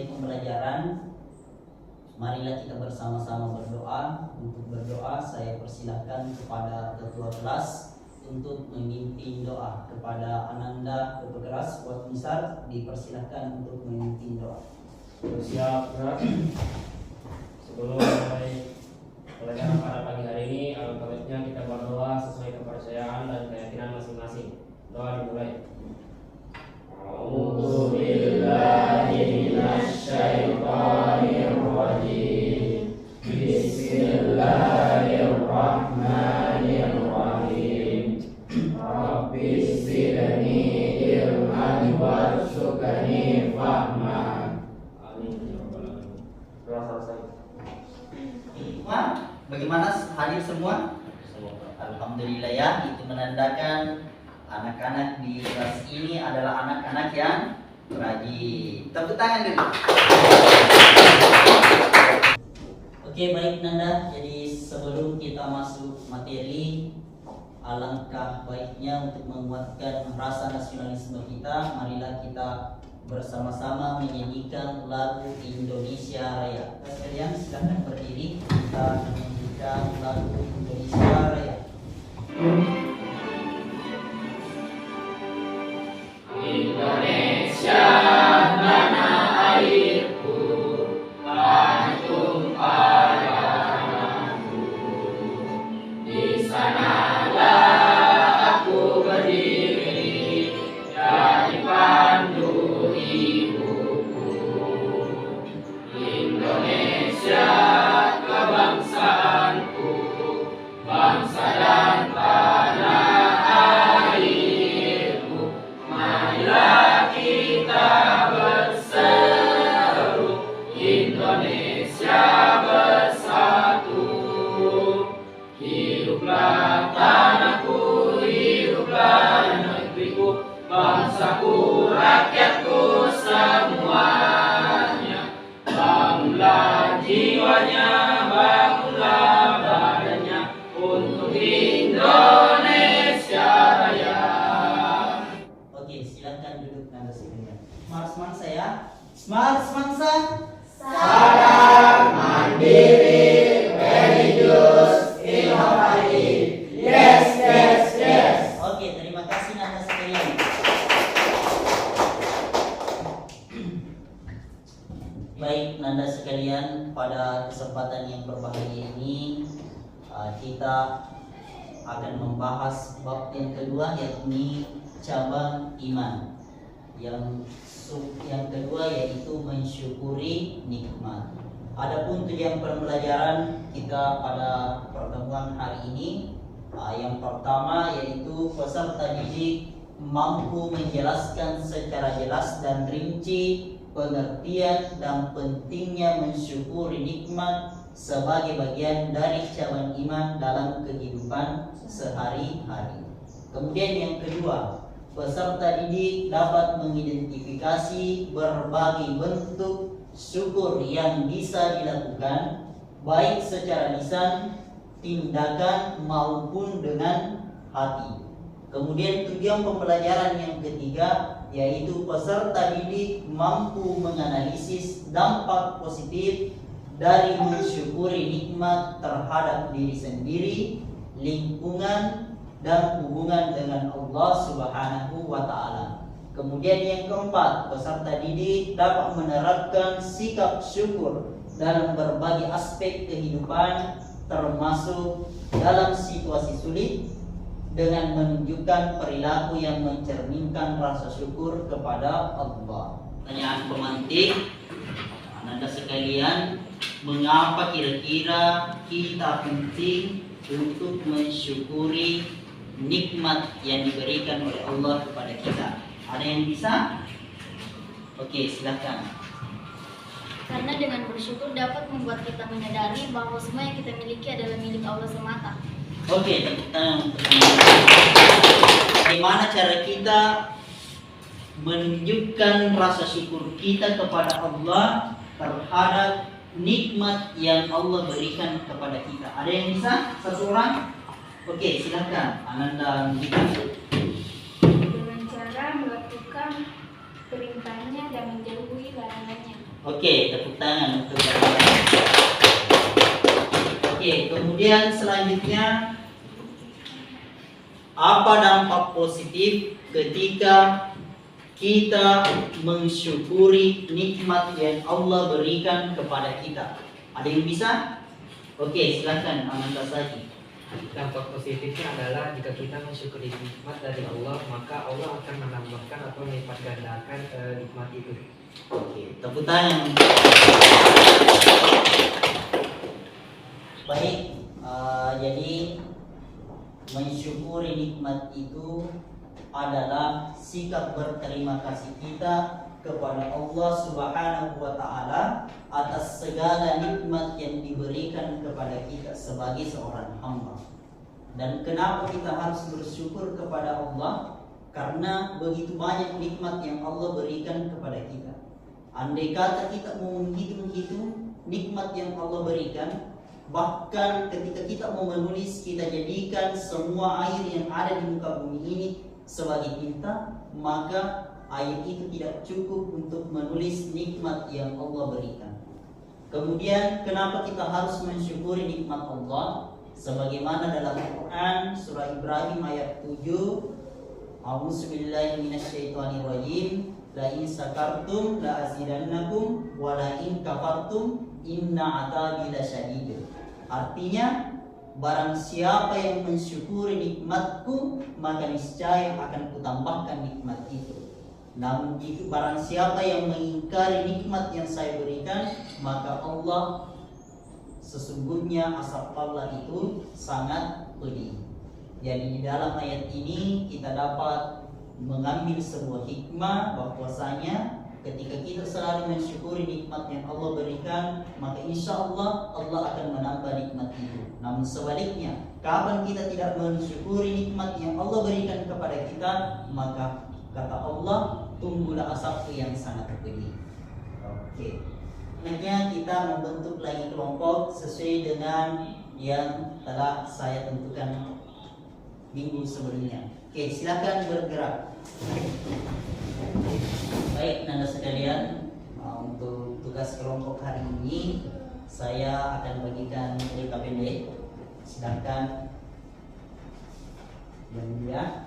mulai pembelajaran, marilah kita bersama-sama berdoa. Untuk berdoa saya persilahkan kepada ketua kelas untuk memimpin doa. Kepada Ananda Kepegeras Watmisar dipersilahkan untuk memimpin doa. Siap, berat. Sebelum mulai pelajaran pada pagi hari ini, alhamdulillah kita berdoa sesuai kepercayaan dan keyakinan masing-masing. Doa dimulai. A'udzu billahi minasyaitonir rajim. Bismillahirrahmanirrahim. Rabbis zidni ilman warzuqni fahman. Amin ya rabbal alamin. Doa selesai. Bagaimana hadir semua? Alhamdulillah ya, itu menandakan anak-anak di kelas ini adalah anak-anak yang rajin. Tepuk tangan dulu. Oke, baik Nanda. Jadi sebelum kita masuk materi, alangkah baiknya untuk menguatkan rasa nasionalisme kita, marilah kita bersama-sama menyanyikan lagu Indonesia Raya. Sekalian silakan berdiri, kita menyanyikan lagu Indonesia Raya. Indonesia tanah airku, tanah tumpah darahku. Di sanalah aku berdiri, jadi pandu ibuku. Indonesia kebangsaanku, bangsa dan tanah airku. Marilah kita berseru, Indonesia bersatu. Hiduplah tanahku, hiduplah negeriku, bangsaku, rakyatku semuanya. Bangunlah jiwanya, bangunlah badannya untuk Indonesia Raya. Oke, silakan duduk Nanda sekalian. Smart semangsa ya. Smart semangsa. Sadar, mandiri, religius, inovatif. Yes, yes, yes. Oke, terima kasih Nanda sekalian. Baik Nanda sekalian, pada kesempatan yang berbahagia ini kita akan membahas bab yang kedua, yakni cabang iman. Yang kedua yaitu mensyukuri nikmat. Adapun tujuan pembelajaran kita pada pertemuan hari ini, yang pertama yaitu peserta didik mampu menjelaskan secara jelas dan rinci pengertian dan pentingnya mensyukuri nikmat sebagai bagian dari cabang iman dalam kehidupan sehari-hari. Kemudian yang kedua, peserta didik dapat mengidentifikasi berbagai bentuk syukur yang bisa dilakukan baik secara lisan, tindakan maupun dengan hati. Kemudian tujuan pembelajaran yang ketiga yaitu peserta didik mampu menganalisis dampak positif dari mensyukuri nikmat terhadap diri sendiri, lingkungan, dan hubungan dengan Allah Subhanahu wa Ta'ala. Kemudian yang keempat, peserta didik dapat menerapkan sikap syukur dalam berbagai aspek kehidupan, termasuk dalam situasi sulit, dengan menunjukkan perilaku yang mencerminkan rasa syukur kepada Allah. Pertanyaan pemantik, Anda sekalian, mengapa kira-kira kita penting untuk mensyukuri nikmat yang diberikan oleh Allah kepada kita? Ada yang bisa? Oke, silakan. Karena dengan bersyukur dapat membuat kita menyadari bahwa semua yang kita miliki adalah milik Allah semata. Oke, tentang bagaimana cara kita menunjukkan rasa syukur kita kepada Allah terhadap nikmat yang Allah berikan kepada kita. Ada yang bisa? Satu orang? Oke, silakan. Ananda Dengan cara melakukan perintahnya dan menjauhi larangannya. Oke, tepuk tangan untuk kalian. Oke, kemudian selanjutnya apa dampak positif ketika kita mensyukuri nikmat yang Allah berikan kepada kita? Ada yang bisa? Oke, silakan Amanda Saki. Dampak positifnya adalah jika kita mensyukuri nikmat dari Allah, maka Allah akan menambahkan atau melipat gandakan nikmat itu. Oke, tepuk tangan. Baik, jadi mensyukuri nikmat itu adalah sikap berterima kasih kita kepada Allah Subhanahu wa taala atas segala nikmat yang diberikan kepada kita sebagai seorang hamba. Dan kenapa kita harus bersyukur kepada Allah? Karena begitu banyak nikmat yang Allah berikan kepada kita. Andai kata kita mau menghitung-hitung nikmat yang Allah berikan, bahkan ketika kita mau menulis, kita jadikan semua air yang ada di muka bumi ini sebagai tinta, maka air itu tidak cukup untuk menulis nikmat yang Allah berikan. Kemudian kenapa kita harus mensyukuri nikmat Allah? Sebagaimana dalam Al-Quran surah Ibrahim ayat 7, A'udzubillahi minasyaitonirrajim, la in sakartum la azidannakum wa la in kafartum inna adzabi lasyadid. Artinya, barang siapa yang mensyukuri nikmatku, maka niscaya akan kutambahkan nikmat itu. Namun jika barang siapa yang mengingkari nikmat yang saya berikan, maka Allah sesungguhnya azab Allah itu sangat pedih. Jadi di dalam ayat ini kita dapat mengambil sebuah hikmah bahwasanya ketika kita selalu mensyukuri nikmat yang Allah berikan, maka insya Allah Allah akan menambah nikmat itu. Namun sebaliknya, kapan kita tidak mensyukuri nikmat yang Allah berikan kepada kita, maka kata Allah, tunggulah asapku yang sangat pedih. Oke. Selanjutnya kita membentuk lagi kelompok sesuai dengan yang telah saya tentukan minggu sebelumnya. Oke, silakan bergerak. Baik, Nanda sekalian, untuk tugas kelompok hari ini saya akan bagikan LKPD. Silakan yang mulia.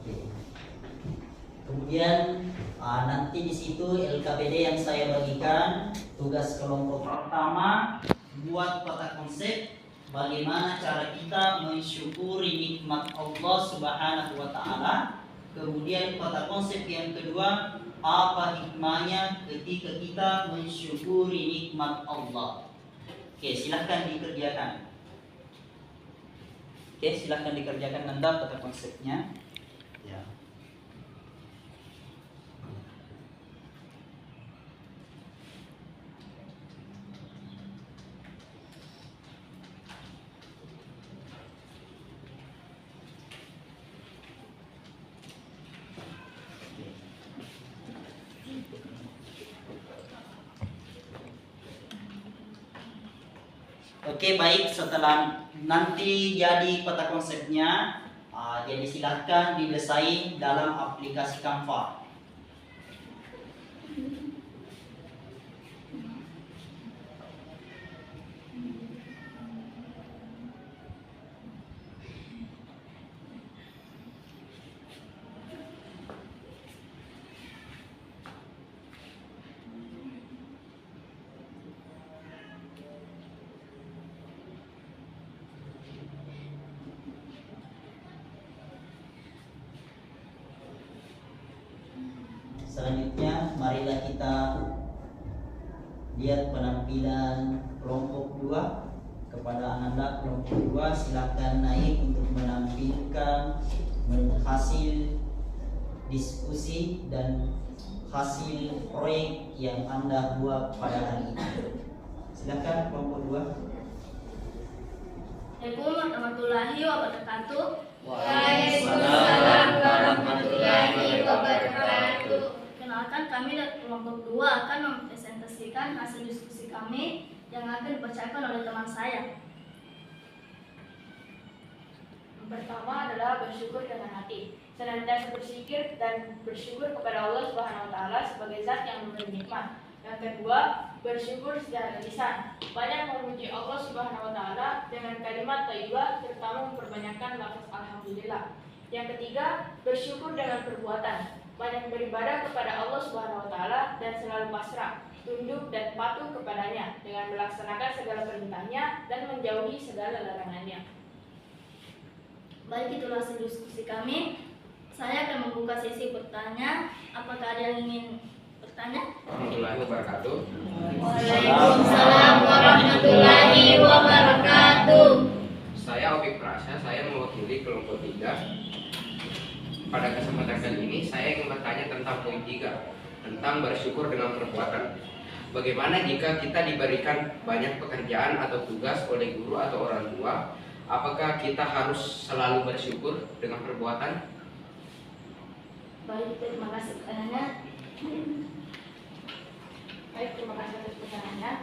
Oke. Kemudian nanti di situ LKPD yang saya bagikan, tugas kelompok pertama buat peta konsep bagaimana cara kita mensyukuri nikmat Allah Subhanahu wa taala. Kemudian peta konsep yang kedua, apa hikmahnya ketika kita mensyukuri nikmat Allah. Oke, silahkan dikerjakan. Oke, silahkan dikerjakan Nanda peta konsepnya. Ya. Oke, baik, setelah nanti jadi peta konsepnya, jadi silahkan didesain dalam aplikasi Canva. Selanjutnya, marilah kita lihat penampilan kelompok 2. Kepada Ananda kelompok 2, silakan naik untuk menampilkan hasil diskusi dan hasil proyek yang Anda buat pada hari ini. Silakan kelompok 2. Assalamualaikum warahmatullahi wabarakatuh. Waalaikumsalam warahmatullahi wabarakatuh. Kenalkan, kami dari kelompok 2 akan mempresentasikan hasil diskusi kami yang akan dibacakan oleh teman saya. Yang pertama adalah bersyukur dengan hati. Senantiasa berzikir dan bersyukur kepada Allah Subhanahu wa taala sebagai zat yang memberi nikmat. Yang kedua, bersyukur secara lisan. Banyak memuji Allah Subhanahu wa taala dengan kalimat thayyibah, terutama memperbanyakkan lafaz alhamdulillah. Yang ketiga, bersyukur dengan perbuatan. Banyak beribadah kepada Allah Subhanahu wa taala dan selalu pasrah, tunduk dan patuh kepadanya dengan melaksanakan segala perintahnya dan menjauhi segala larangannya. Baik, itulah hasil diskusi kami. Saya akan membuka sesi bertanya. Apakah ada yang ingin bertanya? Warahmatullahi wabarakatuh. Waalaikumsalam warahmatullahi wabarakatuh. Saya Opik Prasya, saya mewakili kelompok 3. Pada kesempatan kali ini saya ingin bertanya tentang poin 3, tentang bersyukur dengan perbuatan. Bagaimana jika kita diberikan banyak pekerjaan atau tugas oleh guru atau orang tua, apakah kita harus selalu bersyukur dengan perbuatan? Baik, terima kasih pertanyaannya. Baik, terima kasih atas pertanyaannya.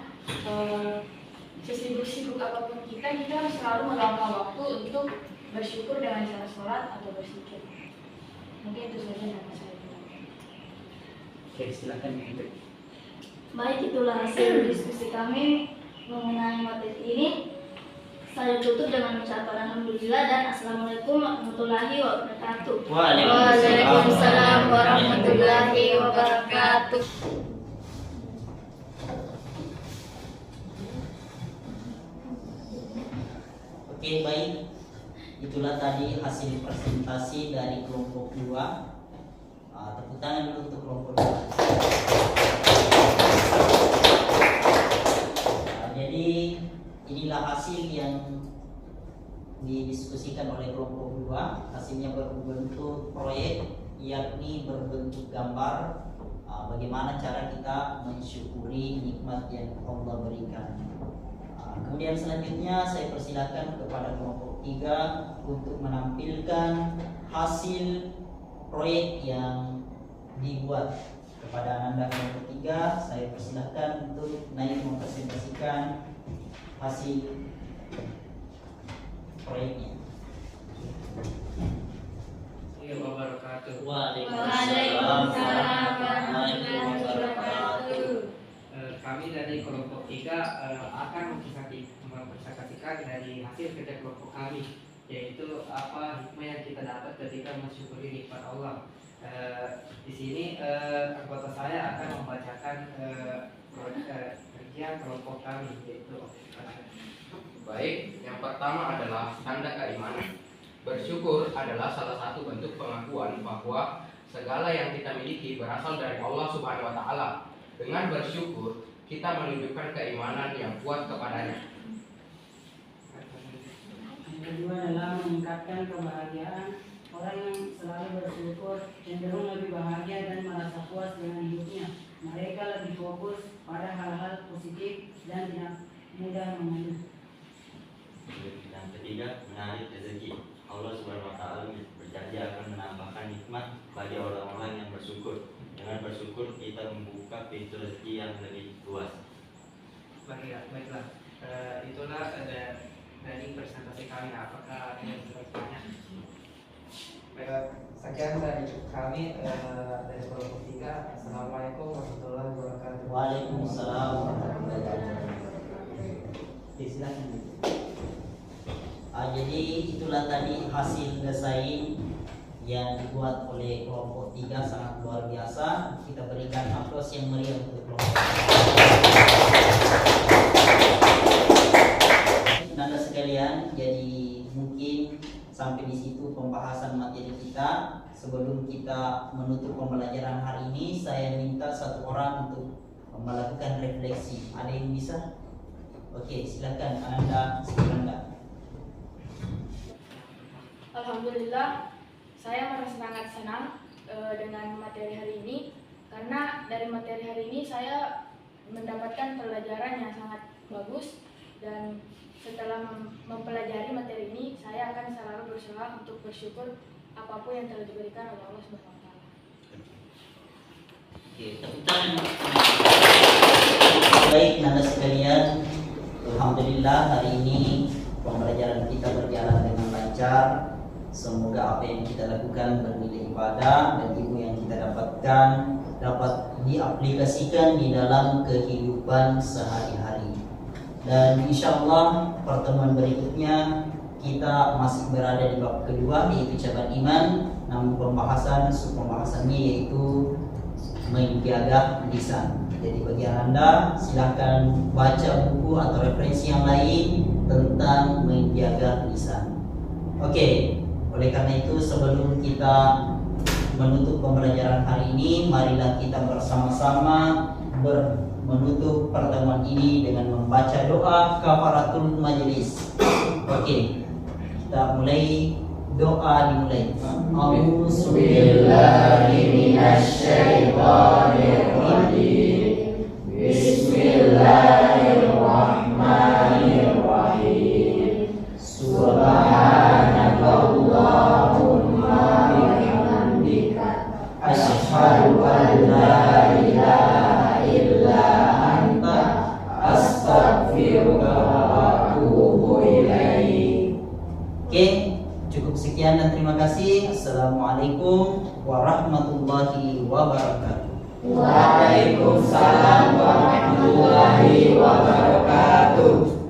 Sesibuk-sibuk apapun kita harus selalu meluangkan waktu untuk bersyukur dengan cara sholat atau berzikir. Mungkin itu saja yang dapat saya bilang. Oke, silakan. Baik, itulah hasil diskusi kami mengenai materi ini. Saya tutup dengan ucapan alhamdulillah dan assalamualaikum warahmatullahi wabarakatuh. Waalaikumsalam warahmatullahi wabarakatuh. Oke, baik. Itulah tadi hasil presentasi dari kelompok 2. Tepuk tangan dulu untuk kelompok 2. Jadi inilah hasil yang didiskusikan oleh kelompok 2. Hasilnya berbentuk proyek, yakni berbentuk gambar bagaimana cara kita mensyukuri nikmat yang Allah berikan. Kemudian selanjutnya saya persilakan kepada kelompok 3 untuk menampilkan hasil proyek yang dibuat. Kepada Ananda kelompok 3 saya persilakan untuk naik mempresentasikan hasil proyeknya. Wabarakatuh. Waalaikumsalam warahmatullahi wabarakatuh. Kami dari kelompok 3 akan mempresentasikan dari hasil kerja kelompok kami, yaitu apa hikmah yang kita dapat ketika mensyukuri nikmat Allah. Di sini anggota saya akan membacakan kerja kelompok kami, yaitu Baik, yang pertama adalah tanda keimanan. Bersyukur adalah salah satu bentuk pengakuan bahwa segala yang kita miliki berasal dari Allah Subhanahu wa taala. Dengan bersyukur, kita menunjukkan keimanan yang kuat kepadanya. Yang kedua adalah meningkatkan kebahagiaan. Orang yang selalu bersyukur cenderung lebih bahagia dan merasa puas dengan hidupnya. Mereka lebih fokus pada hal-hal positif dan tidak mudah mengeluh. Yang ketiga, menarik rezeki. Allah Subhanahu wa taala berjanji akan menambahkan nikmat bagi orang-orang yang bersyukur. Dengan bersyukur kita membuka pintu rezeki yang lebih luas. baiklah. Itulah dari presentasi kami. Apakah ada yang bertanya? Sekian dari kami dari kelompok 3. Assalamualaikum warahmatullahi wabarakatuh. Waalaikumsalam warahmatullahi wabarakatuh. Silakan. Jadi itulah tadi hasil desain yang dibuat oleh kelompok 3, sangat luar biasa. Kita berikan aplaus yang meriah untuk kelompok 3. Nanda sekalian, jadi mungkin sampai di situ pembahasan materi kita. Sebelum kita menutup pembelajaran hari ini, saya minta satu orang untuk melakukan refleksi. Ada yang bisa? Oke, silakan Anda, silakan. Alhamdulillah, saya merasa sangat senang dengan materi hari ini, karena dari materi hari ini saya mendapatkan pelajaran yang sangat bagus, dan setelah mempelajari materi ini saya akan selalu berusaha untuk bersyukur apapun yang telah diberikan oleh Allah Subhanahu wa taala. Oke, tepuk tangan. Baik, Nanda sekalian, alhamdulillah hari ini pembelajaran kita berjalan dengan lancar. Semoga apa yang kita lakukan bernilai ibadah dan ilmu yang kita dapatkan dapat diaplikasikan di dalam kehidupan sehari-hari. Dan insya Allah pertemuan berikutnya kita masih berada di bab kedua, yaitu cabang iman. Namun pembahasannya yaitu menjaga lisan. Jadi bagi Anda silahkan baca buku atau referensi yang lain tentang menjaga lisan. Oke. Oleh karena itu sebelum kita menutup pembelajaran hari ini, marilah kita bersama-sama menutup pertemuan ini dengan membaca doa kafaratul majelis. Oke, kita mulai, doa dimulai. A'udzubillahi minasyaitonirrajim. Bismillahirrahmanirrahim. Subhanakallahumma bihamdika asyhadu an la ilaha illa anta astaghfiruka wa atubu ilaik. Oke, cukup sekian dan terima kasih. Assalamualaikum warahmatullahi wabarakatuh. Waalaikumsalam warahmatullahi wabarakatuh.